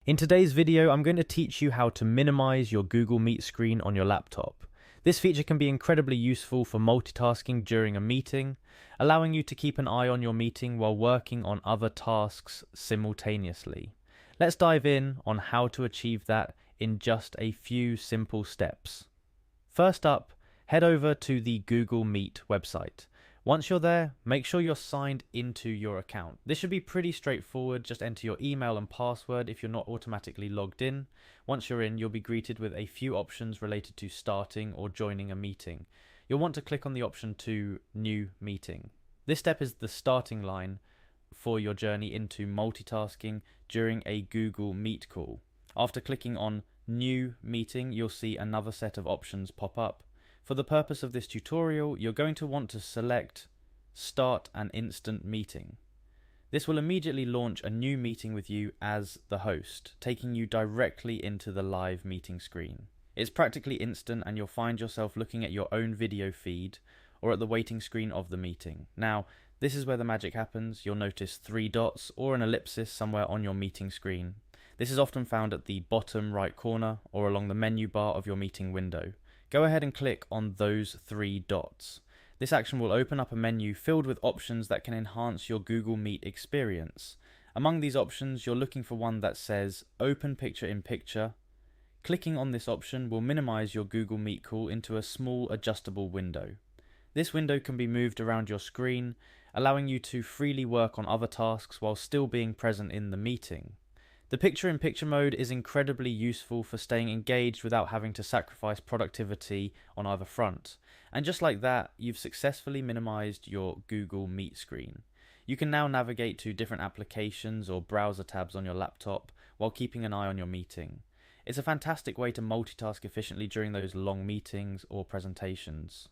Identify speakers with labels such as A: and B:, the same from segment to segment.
A: In today's video, I'm going to teach you how to minimize your Google Meet screen on your laptop. This feature can be incredibly useful for multitasking during a meeting, allowing you to keep an eye on your meeting while working on other tasks simultaneously. Let's dive in on how to achieve that in just a few simple steps. First up, head over to the Google Meet website. Once you're there, make sure you're signed into your account. This should be pretty straightforward. Just enter your email and password if you're not automatically logged in. Once you're in, you'll be greeted with a few options related to starting or joining a meeting. You'll want to click on the option to New Meeting. This step is the starting line for your journey into multitasking during a Google Meet call. After clicking on New Meeting, you'll see another set of options pop up. For the purpose of this tutorial, you're going to want to select Start an Instant Meeting. This will immediately launch a new meeting with you as the host, taking you directly into the live meeting screen. It's practically instant, and you'll find yourself looking at your own video feed or at the waiting screen of the meeting. Now, this is where the magic happens. You'll notice 3 dots or an ellipsis somewhere on your meeting screen. This is often found at the bottom right corner or along the menu bar of your meeting window. Go ahead and click on those 3 dots. This action will open up a menu filled with options that can enhance your Google Meet experience. Among these options, you're looking for one that says Open Picture in Picture. Clicking on this option will minimize your Google Meet call into a small adjustable window. This window can be moved around your screen, allowing you to freely work on other tasks while still being present in the meeting. The picture-in-picture mode is incredibly useful for staying engaged without having to sacrifice productivity on either front. And just like that, you've successfully minimized your Google Meet screen. You can now navigate to different applications or browser tabs on your laptop while keeping an eye on your meeting. It's a fantastic way to multitask efficiently during those long meetings or presentations.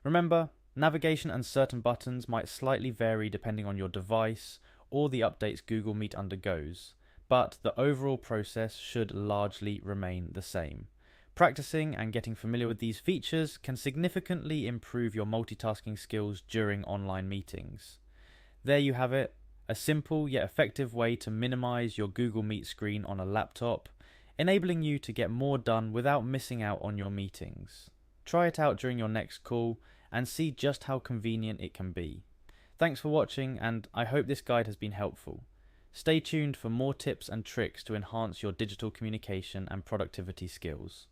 A: Remember, navigation and certain buttons might slightly vary depending on your device or the updates Google Meet undergoes, but the overall process should largely remain the same. Practicing and getting familiar with these features can significantly improve your multitasking skills during online meetings. There you have it, a simple yet effective way to minimize your Google Meet screen on a laptop, enabling you to get more done without missing out on your meetings. Try it out during your next call and see just how convenient it can be. Thanks for watching, and I hope this guide has been helpful. Stay tuned for more tips and tricks to enhance your digital communication and productivity skills.